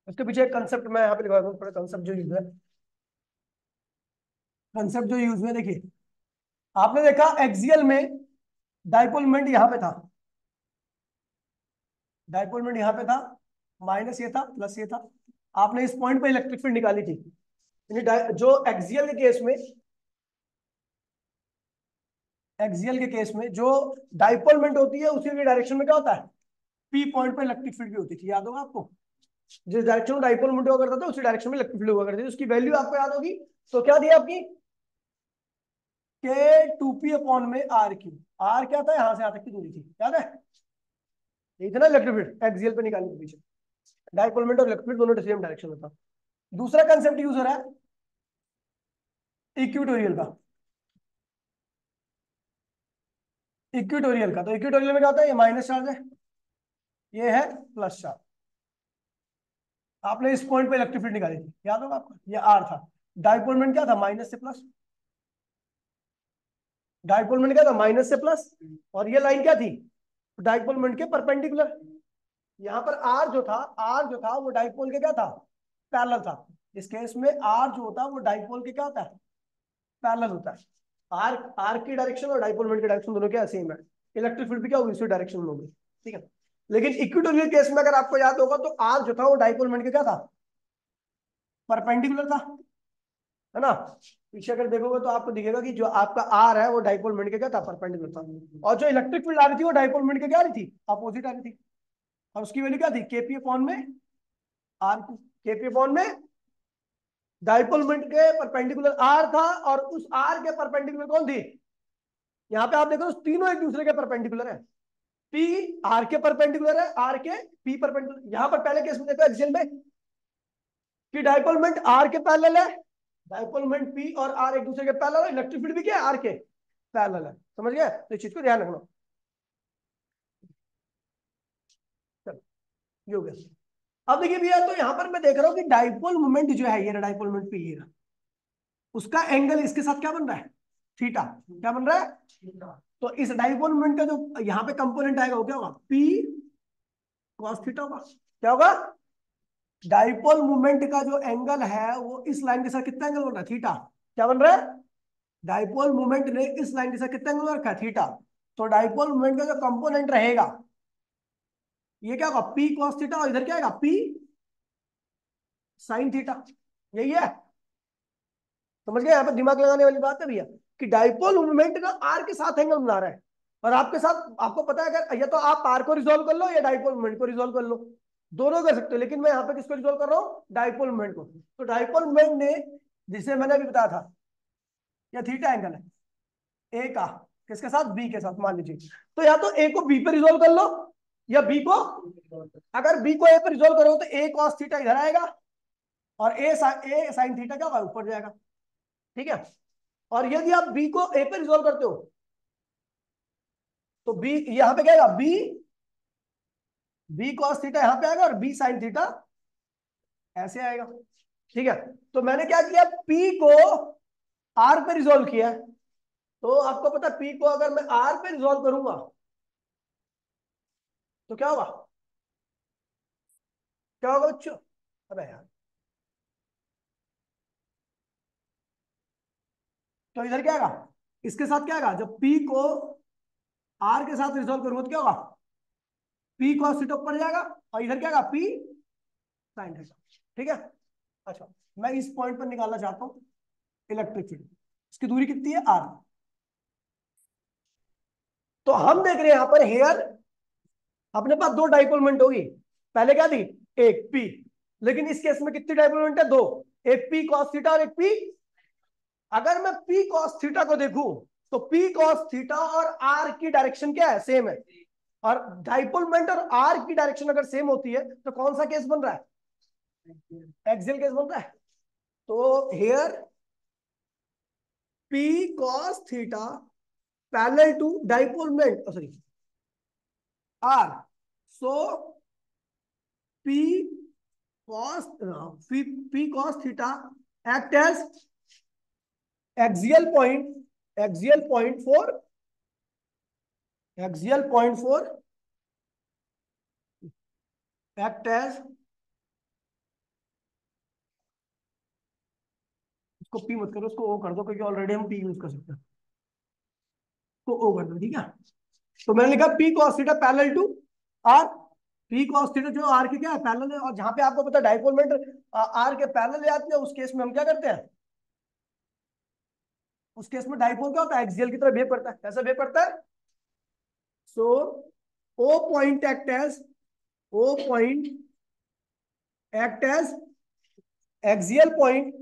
उसके पीछे एक कंसेप्ट मैं यहाँ पे लिखवा दूँ, थोड़ा कंसेप्ट जो यूज है, कंसेप्ट जो यूज में देखिए, आपने देखा एक्सियल में डाइपोल मोमेंट यहाँ पे था, डाइपोल मोमेंट यहाँ पे था, माइनस ये था प्लस ये था, आपने इस पॉइंट पे इलेक्ट्रिक फील्ड निकाली थी। जो एक्सियल के केस में, एक्सियल के केस में जो डाइपोल मोमेंट होती है उसी के डायरेक्शन में क्या होता है, पी पॉइंट पे इलेक्ट्रिक फील्ड भी होती थी, याद होगा आपको। जिस डायरेक्शन में डाइपोल मोमेंट हुआ करता था उसी डायरेक्शन में इलेक्ट्रिक फील्ड हुआ करती थी, उसकी वैल्यू आपको याद होगी। तो क्या दिया आपकी, के 2p अपॉन में आर क्यू, आर क्या था, यहां से यहां तक की दूरी थी, याद है, इतना इलेक्ट्रिक फील्ड एक्सियल पे निकालने के पीछे, डाइपोल मोमेंट और इलेक्ट्रिक फील्ड दोनों सेम डायरेक्शन में था। दूसरा कंसेप्ट यूज हो रहा है इक्विटोरियल का, इक्विटोरियल का। तो इक्विटोरियल में क्या होता है, ये माइनस चार्ज है, ये है प्लस चार्ज, आपने इस पॉइंट पे इलेक्ट्रिक फील्ड निकाली थी, याद होगा आपको, ये आर था, डाइपोल मोमेंट क्या था, माइनस से प्लस, डाइपोल मोमेंट क्या था, माइनस से प्लस, और ये लाइन क्या थी, डाइपोल मोमेंट के परपेंडिकुलर। यहाँ पर आर जो था, आर जो था वो डाइपोल के क्या था, पैरेलल था। इस केस में आर जो होता है वो डाइपोल के क्या होता है, पैरेलल होता है। आर आर की डायरेक्शन और डाइपोल मोमेंट की डायरेक्शन दोनों क्या सेम है, इलेक्ट्रिक फील्ड भी क्या होगी उसी डायरेक्शन में होगी, ठीक है। लेकिन इक्विटोरियल केस में अगर आपको याद होगा तो आर जो था वो डाइपोल मोमेंट के क्या था, परपेंडिकुलर था, है ना। पीछे अगर देखोगे तो आपको दिखेगा कि जो आपका आर है वो डाइपोल मोमेंट के क्या था, परपेंडिकुलर था, और जो इलेक्ट्रिक फील्ड आ रही थी वो डाइपोल मोमेंट के क्या आ रही थी, अपोजिट आ रही थी, और उसकी वैल्यू क्या थी, केपी अपॉन में आर, केपी अपॉन में डाइपोल मोमेंट के परपेंडिकुलर आर था, और उस आर के परपेंडिकुलर कौन थी, यहाँ पे आप देखो तीनों एक दूसरे के परपेंडिकुलर है, पी आर के परपेंडिकुलर है, आर के पी परपेंडिकुलर। यहां पर पहले केस में देखो एक्सियल में कि डाइपोल मोमेंट आर के पैरेलल है, डाइपोल मोमेंट पी और आर एक दूसरे के पैरेलल है, इलेक्ट्रिक फील्ड भी क्या है, आर के पैरेलल है, समझ गए, तो इस चीज को ध्यान रखना। चलो ये हो गया। अब देखिए भैया, तो यहां पर मैं देख रहा हूं कि डाइपोल मोमेंट जो है, ये डाइपोल मोमेंट पी, ये उसका एंगल इसके साथ क्या बन रहा है, थीटा, क्या बन रहा है। तो इस डाइपोल मोमेंट का जो यहाँ पे कंपोनेंट आएगा वो क्या होगा, पी कॉस थीटा होगा, क्या होगा, डाइपोल मोमेंट का जो एंगल है वो इस लाइन के साथ कितना एंगल बन रहा है, थीटा, क्या बन रहा है, डाइपोल मोमेंट ने इस लाइन के साथ कितना एंगल रखा है, थीटा। तो डाइपोल मोमेंट का जो कंपोनेंट रहेगा ये क्या होगा, पी कॉस थीटा, और इधर क्या आएगा, पी साइन थीटा, यही है, समझ गए। यहाँ पे दिमाग लगाने वाली बात है भैया, कि डाइपोल मोमेंट ना आर के साथ एंगल बना रहा है, और आपके साथ आपको पता है, अगर या तो आप आर को रिजोल्व कर लो या डाइपोल मोमेंट को रिजोल्व कर लो, दोनों कर सकते हो, लेकिन मैं यहाँ पे किसको रिजोल्व कर रहा हूँ, डाइपोल मोमेंट को। तो डाइपोल मोमेंट ने, जिसे मैंने अभी बताया था, या थीटा एंगल है ए का, किसके साथ, बी के साथ मान लीजिए, तो या तो ए को बी पे रिजोल्व कर लो या बी को, अगर बी को ए पे रिजोल्व करो तो ए कॉस थीटा इधर आएगा, और ए साइन थीटा क्या होगा, ऊपर जाएगा, ठीक है। और यदि आप बी को ए पे रिजोल्व करते हो तो बी यहां पे क्या आएगा, बी बी कॉस थीटा यहां पे आएगा, और बी साइन थीटा ऐसे आएगा, ठीक है। तो मैंने क्या किया, पी को आर पे रिजोल्व किया, तो आपको पता पी को अगर मैं आर पे रिजोल्व करूंगा तो क्या होगा, क्या होगा बच्चों, अबे यार, तो इधर क्या आएगा, इसके साथ क्या आएगा, जब पी को आर के साथ रिजोल्व करूंगा तो क्या होगा, पी कॉस थीटा ऊपर जाएगा, और इधर क्या आएगा, पी साइन थीटा, ठीक है। अच्छा, मैं इस पॉइंट पर निकालना चाहता हूं इलेक्ट्रिक फील्ड, इसकी दूरी कितनी है, आर। तो हम देख रहे हैं यहां पर हेयर, अपने पास दो डाइपोल मोमेंट होगी, पहले क्या थी, एक पी, लेकिन इस केस में कितनी डाइपोल मोमेंट है, दो, एक पी कॉस थीटा और एक पी। अगर मैं पी कॉस थीटा को देखूं तो पी कॉस थीटा और आर की डायरेक्शन क्या है, सेम है, और डाइपोल मोमेंट और आर की डायरेक्शन अगर सेम होती है तो कौन सा केस बन रहा है, एक्सियल केस बन रहा है। तो here P cos theta parallel to dipole moment, sorry R, so P cos p cos theta act as axial point for act as उसको पी मत करो, उसको ओ कर दो, क्योंकि ऑलरेडी हम पी यूज कर सकते हैं। तो ओ कर दो, ठीक है। तो मैंने लिखा P cos theta parallel to R. P cos theta जो आर के क्या है, पैरेलल है। और जहां पे आपको पता है डाइपोल मोमेंट आर के पैरेलल आती है, उस केस में हम क्या करते हैं, उस केस में डाइपोल क्या होता है, एक्सियल की तरह बिहेव करता है। कैसा बिहेव करता है? So O point act as, O point act as axial point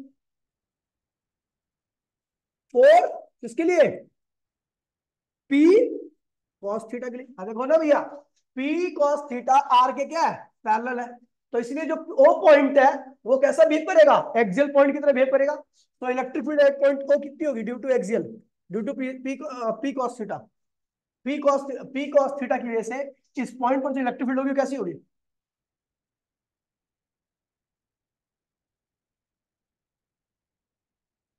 for किसके लिए, पी कॉस थीटा के लिए। देखो ना भैया, पी कॉस थीटा आर के क्या है, पैरेलल है। तो इसलिए जो ओ पॉइंट है वो कैसा बिहेव करेगा, एक्सियल पॉइंट की तरह बिहेव करेगा। तो electric field at point O कितनी होगी, due to axial, due to P cos theta. P cos theta की वजह से इस पॉइंट पर जो इलेक्ट्रिक फील्ड होगी कैसी होगी,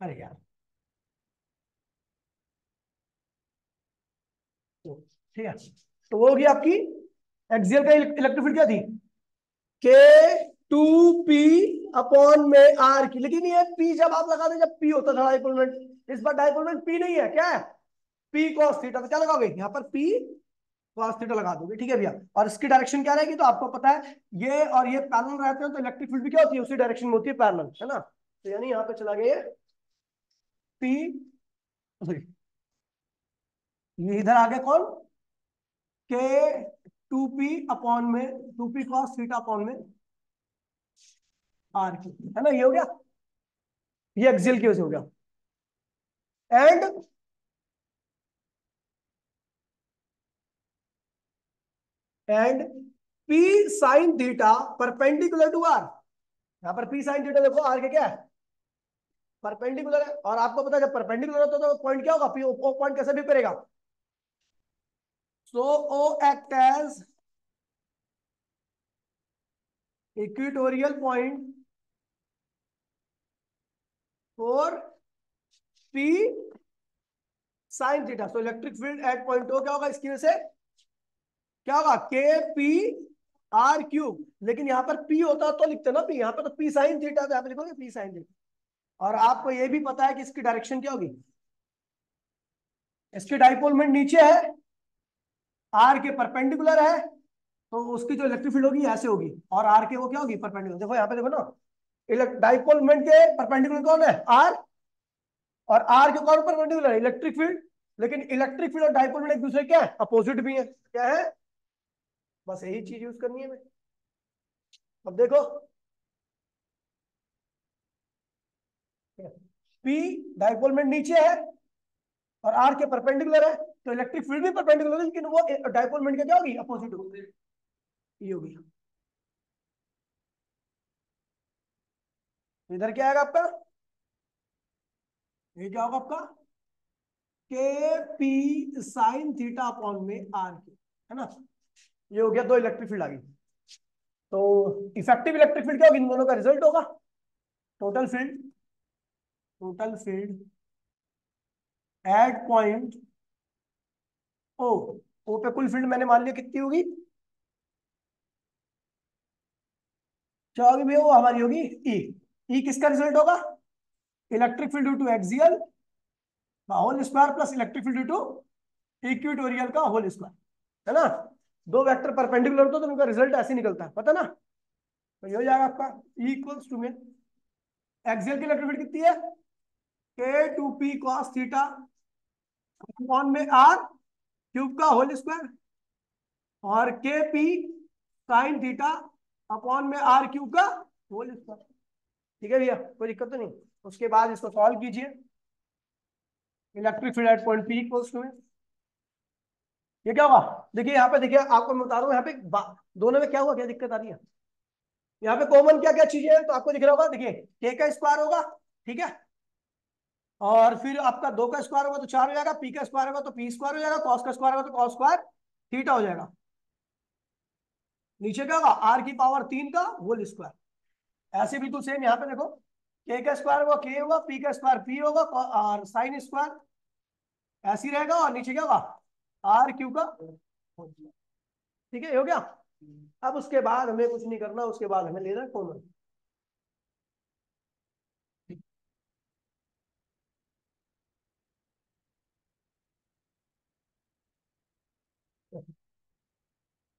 अरे यार, तो ठीक है। तो वो होगी आपकी एक्सियल का इलेक्ट्रिक फील्ड क्या थी, के टू पी अपॉन में आर की। लेकिन ये पी जब आप लगा दे जब पी होता था डाइपोलमेंट, इस बार डाइपोलमेंट पी नहीं है, क्या है, पी कॉस थीटा। तो क्या लगाओगे यहाँ पर, पी कॉस थीटा लगा दोगे, ठीक है भैया। और इसकी डायरेक्शन क्या रहेगी, तो आपको पता है ये और ये पैरेलल रहते हैं, तो इलेक्ट्रिक फील्ड भी क्या होती है, उसी डायरेक्शन में होती है, पैरेलल, है ना। तो यानी यहाँ पे चला गया पी, ये इधर आ गया कौन, के टू पी अपॉन में, two P cos theta upon में आर की, है ना, ये हो गया, ये एक्सियल की वजह से हो गया। And and P sine theta perpendicular to R. यहां पर पी साइन थीटा देखो आर के क्या है, परपेंडिकुलर है। और आपको पता है जब परपेंडिकुलर होता है तो पॉइंट क्या होगा, पी ओ पॉइंट कैसे भी करेगा, so O act as equatorial point for P sine theta. So electric field at point O क्या होगा, इसकी वजह से क्या होगा, के पी आर क्यूब। लेकिन यहाँ पर पी होता तो लिखते ना पी, यहाँ पर तो पी साइन थीटा, तो यहाँ पे लिखोगे पी साइन थीटा। और आपको ये भी पता है कि इसकी डायरेक्शन क्या होगी, इसकी डाइपोल मोमेंट नीचे है, आर के परपेंडिकुलर है, तो उसकी जो इलेक्ट्रिक फील्ड होगी ऐसे होगी, और आर के वो क्या होगी, परपेंडिकुलर। देखो यहाँ पे देखो ना, डाइपोल मोमेंट के परपेंडिकुलर कौन है, आर, और आर के कौन परपेंडिकुलर है, इलेक्ट्रिक फील्ड। लेकिन इलेक्ट्रिक फील्ड और डाइपोल मोमेंट एक दूसरे क्या है, अपोजिट भी है, क्या है, बस यही चीज यूज करनी है। अब देखो, पी डाइपोल मोमेंट नीचे है और आर के परपेंडिकुलर है, तो इलेक्ट्रिक फील्ड भी परपेंडिकुलर है, लेकिन वो डाइपोल मोमेंट का क्या होगी, अपोजिट होगी, ये होगी। इधर क्या आएगा आपका, ये क्या होगा आपका, के पी साइन थीटा अपॉन में आर के, है ना। ये हो गया, दो इलेक्ट्रिक फील्ड आ गई। तो इफेक्टिव इलेक्ट्रिक फील्ड क्या होगी, इन दोनों का रिजल्ट होगा, total field, total field at point O. O पे कुल फील्ड मैंने मान लिया कितनी होगी, क्या होगी भैया, वो हमारी होगी ई। ई किसका रिजल्ट होगा, electric field due to axial whole square plus electric field due to equatorial का होल स्क्वायर, है ना। दो वेक्टर परपेंडिकुलर होता तो उनका रिजल्ट ऐसे निकलता है, पता ना। तो ये हो जाएगा आपका ई इक्वल्स टू में, एक्सियल की इलेक्ट्रिक फील्ड कितनी है, K two P cos theta upon में आर क्यूब का होल स्क्वायर, और K P sine theta upon में आर क्यूब का होल स्क्वायर। ठीक है भैया, कोई दिक्कत तो नहीं। उसके बाद इसको सॉल्व कीजिए, electric field at point P equals to में ये क्या होगा, देखिए यहाँ पे, देखिए आपको मैं बता रहा हूँ यहाँ पे दोनों में क्या हुआ, क्या दिक्कत आ रही है। यहाँ पे कॉमन क्या क्या चीजें हैं, तो आपको दिख रहा होगा, देखिए के का स्क्वायर होगा, ठीक है, और फिर आपका दो का स्क्वायर होगा तो चार हो जाएगा, पी का स्क्वायर होगा तो पी स्क्वायर हो जाएगा, कॉस का स्क्वायर होगा तो कॉस स्क्वायर थीटा हो जाएगा। नीचे क्या होगा, आर की पावर तीन का होल स्क्वायर। ऐसे बिल्कुल सेम यहाँ पे देखो, के का स्क्वायर होगा के होगा, पी का स्क्वायर पी होगा, और साइन स्क्वायर ऐसे ही रहेगा, और नीचे क्या होगा, आर क्यू का होल स्क्वायर। ठीक है, ये हो गया। अब उसके बाद हमें कुछ नहीं करना, उसके बाद हमें लेना common.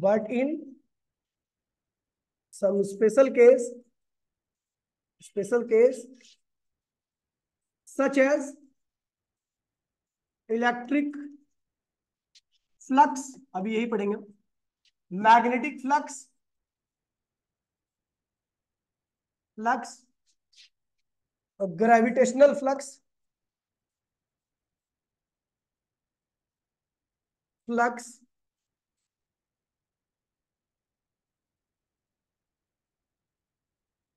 but in some special case such as electric flux, अभी यही पढ़ेंगे, मैग्नेटिक फ्लक्स और gravitational flux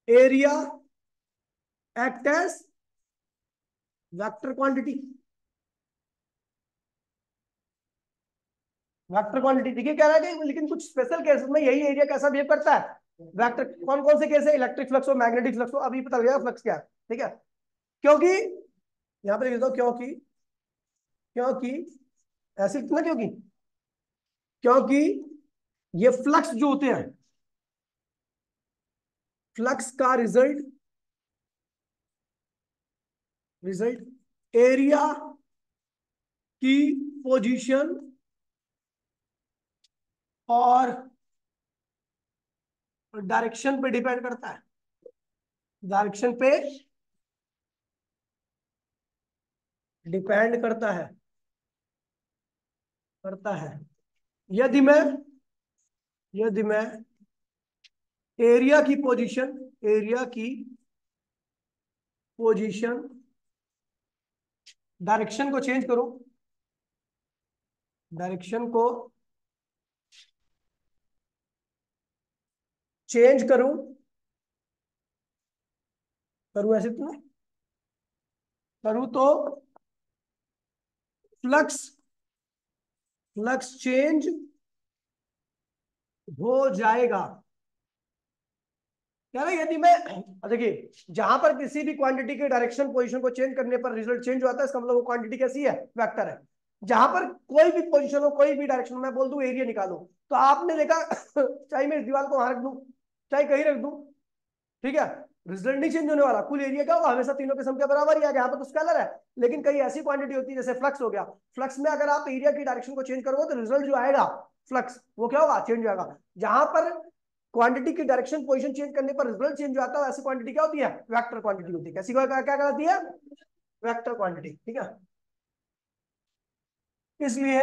area act as vector quantity. Vector quantity देखिए कह रहा है कि लेकिन कुछ स्पेशल केसेस में यही एरिया कैसा बिहेव करता है वेक्टर। कौन कौन से केस है? इलेक्ट्रिक फ्लक्स हो, मैग्नेटिक फ्लक्स हो, अभी पता लगेगा फ्लक्स क्या है। ठीक है, क्योंकि यहां पर लिख दो क्योंकि, क्योंकि ऐसे लिखना, क्योंकि ये फ्लक्स जो होते हैं, फ्लक्स का रिजल्ट एरिया की पोजीशन और डायरेक्शन पे डिपेंड करता है, डायरेक्शन पे डिपेंड करता है। यदि मैं एरिया की पोजीशन डायरेक्शन को चेंज करूं, डायरेक्शन को चेंज करूं ऐसे तो करूं तो फ्लक्स चेंज हो जाएगा। क्या ना, यदि मैं देखिए जहां पर किसी भी क्वांटिटी के डायरेक्शन पोजीशन को चेंज करने पर रिजल्ट चेंज होता है, इसका मतलब वो क्वांटिटी कैसी है? वेक्टर है। जहां पर कोई भी पोजीशन हो, कोई भी डायरेक्शन, मैं बोल दूं एरिया निकालो, तो आपने देखा चाहे मैं इस दीवार को वहां रख दूं, चाहे कहीं रख दूं, ठीक है, रिजल्ट नहीं चेंज होने वाला। कुल एरिया क्या होगा? हमेशा तीनों किस्म के बराबर ही है, यहाँ पर तो स्केलर है। लेकिन कई ऐसी क्वांटिटी होती है जैसे फ्लक्स हो गया, फ्लक्स में अगर आप एरिया की डायरेक्शन को चेंज करोगे तो रिजल्ट जो आएगा फ्लक्स, वो क्या होगा? चेंज होगा। जहां पर क्वांटिटी की डायरेक्शन पोजीशन चेंज करने पर रिजल्ट चेंज होता है, ऐसी क्वांटिटी क्या होती है? वेक्टर क्वांटिटी होती है। कैसी क्या कहलाती है? Vector quantity. ठीक है, इसलिए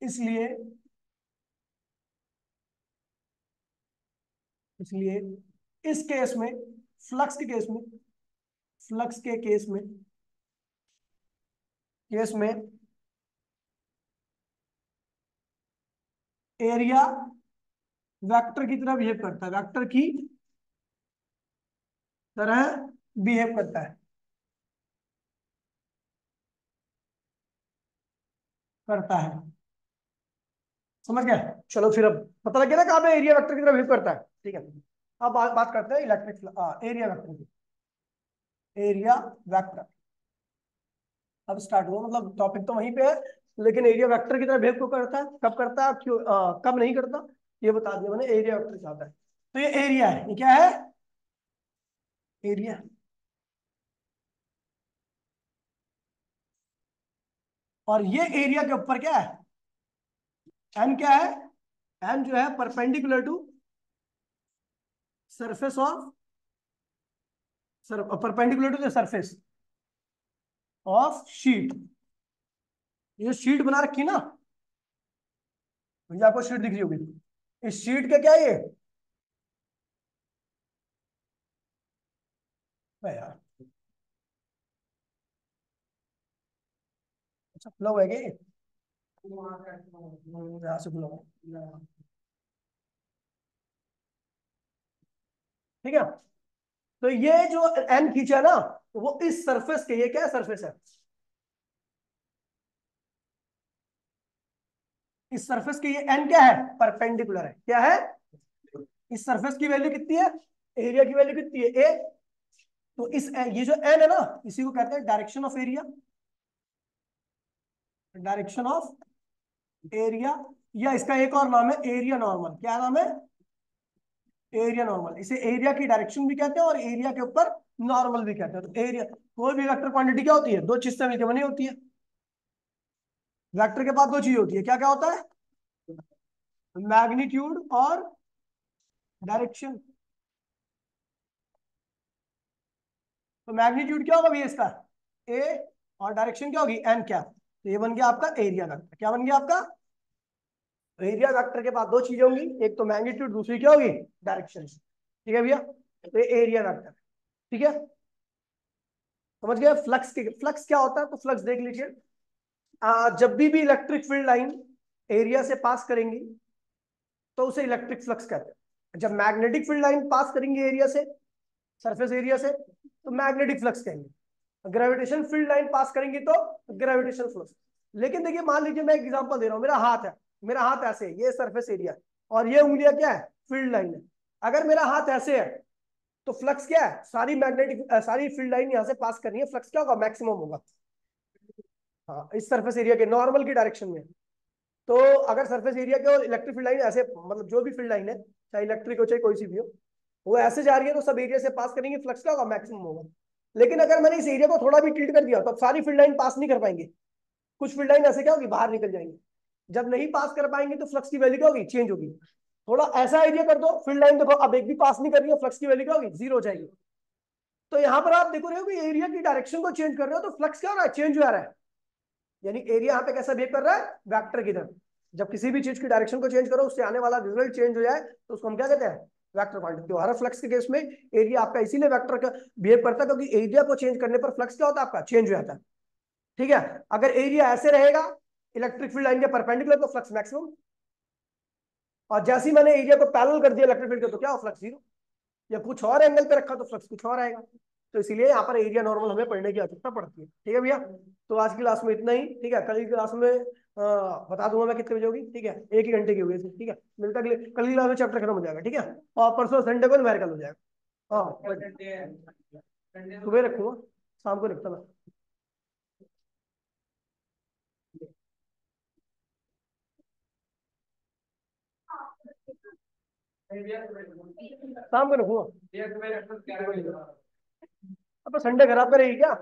इसलिए इसलिए इस केस में, फ्लक्स के केस में फ्लक्स के केस में एरिया वेक्टर की तरह बिहेव करता है, वेक्टर की तरह बिहेव करता है। समझ गए? चलो फिर अब पता लग गया ना कहाँ पे एरिया वेक्टर की तरह बिहेव करता है। ठीक है, अब बात करते हैं इलेक्ट्रिक एरिया वेक्टर की। एरिया वेक्टर अब स्टार्ट हुआ, मतलब टॉपिक तो वहीं पे है, लेकिन एरिया वेक्टर की तरह बिहेव क्यों करता है, कब करता है, क्यों कब नहीं करता, ये बता दिया मैंने। एरिया वेक्टर क्या होता है? तो ये एरिया है, ये क्या है? एरिया। और ये एरिया के ऊपर क्या है? एन क्या है? एन जो है perpendicular to surface of perpendicular to the surface of sheet. ये शीट बना रखी ना, मुझे आपको शीट दिख रही होगी, इस शीट का क्या है ये? अरे यार, अच्छा खुला हुआ है क्या ये? यहाँ से खुला हुआ है। ठीक है, तो ये जो एन खींचा ना, वो इस सरफेस के, ये क्या सरफेस है? इस सरफेस के ये एन क्या है? परपेंडिकुलर है। क्या है? इस सरफेस की वैल्यू कितनी है? एरिया की वैल्यू कितनी है? ए। तो ये जो एन है ना, इसी को कहते हैं direction of area, direction of area, या इसका एक और नाम है एरिया नॉर्मल। क्या नाम है? Area normal. इसे एरिया की डायरेक्शन भी कहते हैं और एरिया के ऊपर नॉर्मल भी कहते हैं। तो एरिया, कोई भी वेक्टर क्वांटिटी क्या होती है? दो चीज से मिलकर बनी होती है। वेक्टर के पास दो चीज होती है, क्या क्या होता है? मैग्नीट्यूड और डायरेक्शन। तो मैग्नीट्यूड क्या होगा भैया इसका, ए, और डायरेक्शन क्या होगी, एन कैप। तो ये बन गया आपका एरिया वेक्टर। क्या बन गया आपका, एरिया वेक्टर के पास दो चीजें होंगी, एक तो मैग्नीट्यूड, दूसरी क्या होगी, डायरेक्शन। ठीक है भैया, तो ये एरिया वेक्टर। ठीक है, समझ गए। फ्लक्स के, फ्लक्स क्या होता है, तो फ्लक्स देख लीजिए। जब भी इलेक्ट्रिक फील्ड लाइन एरिया से पास करेंगी तो उसे इलेक्ट्रिक फ्लक्स कहते हैं। जब मैग्नेटिक फील्ड लाइन पास करेंगे एरिया से, सरफेस एरिया से, तो मैग्नेटिक फ्लक्स कहेंगे। ग्रेविटेशन फील्ड लाइन पास करेंगी तो ग्रेविटेशन फ्लक्स। लेकिन देखिए, मान लीजिए मैं एक एग्जांपल दे रहा हूं, मेरा हाथ है, मेरा हाथ ऐसे है, ये सरफेस एरिया है, और ये उंगलियां क्या है, फील्ड लाइन है। अगर मेरा हाथ ऐसे है तो फ्लक्स क्या है, सारी मैग्नेटिक सारी फील्ड लाइन यहां से पास करनी है, फ्लक्स क्या होगा, मैक्सिमम होगा। हाँ, इस सरफेस एरिया के नॉर्मल की डायरेक्शन में। तो अगर सरफेस एरिया के और इलेक्ट्रिक फील्ड लाइन ऐसे, मतलब जो भी फील्ड लाइन है, चाहे इलेक्ट्रिक हो चाहे कोई सी भी हो, वो ऐसे जा रही है, तो सब एरिया से पास करेंगे, फ्लक्स क्या होगा, मैक्सिमम होगा। लेकिन अगर मैंने इस एरिया को थोड़ा भी टिल्ट कर दिया तो अब सारी फील्ड लाइन पास नहीं कर पाएंगे, कुछ फील्ड लाइन ऐसे क्या होगी, बाहर निकल जाएंगे। जब नहीं पास कर पाएंगे तो फ्लक्स की वैल्यू क्या होगी, चेंज होगी। थोड़ा ऐसा एरिया कर दो, फील्ड लाइन देखो अब एक भी पास नहीं कर रही है, फ्लक्स की वैल्यू क्या होगी, जीरो हो जाएगी। तो यहां पर आप देखो रहे हो कि एरिया की डायरेक्शन को चेंज कर रहे हो तो फ्लक्स क्या हो रहा है, चेंज हो रहा है। यानी एरिया यहाँ पे कैसा बिहेव कर रहा है, वेक्टर की तरह। जब किसी भी चीज की डायरेक्शन को चेंज करो, उससे आने वाला रिजल्ट चेंज हो जाए, तो उसको हम क्या कहते हैं, वेक्टर क्वांटिटी। तो हर फ्लक्स के केस में एरिया आपका इसीलिए वेक्टर का बिहेव करता है, क्योंकि एरिया को चेंज करने पर फ्लक्स क्या होता है, आपका चेंज हो जाता है। ठीक है, अगर एरिया ऐसे रहेगा इलेक्ट्रिक फील्ड लाइन के परपेंडिकुलर, तो फ्लक्स मैक्सिमम। और जैसे ही मैंने एरिया को पैरेलल कर दिया इलेक्ट्रिक फील्ड के, तो क्या हो, फ्लक्स जीरो। या कुछ और एंगल पे रखा तो फ्लक्स कुछ और आएगा। तो इसीलिए यहाँ पर एरिया नॉर्मल हमें पढ़ने की आवश्यकता पड़ती है। ठीक है भैया, तो आज की क्लास में इतना ही। ठीक है, कल की क्लास में बता दूंगा मैं कितने बजे होगी। ठीक है, एक ही घंटे की होगी इसमें। ठीक है, मिलता है कल की क्लास में, चैप्टर खत्म हो जाएगा। ठीक है, और परसों संडे को न्यूमेरिकल हो जाएगा। हाँ, सुबह रखूंगा, शाम को रखता मैं। शाम को रखूंगा। अब संडे खराब करेगी क्या।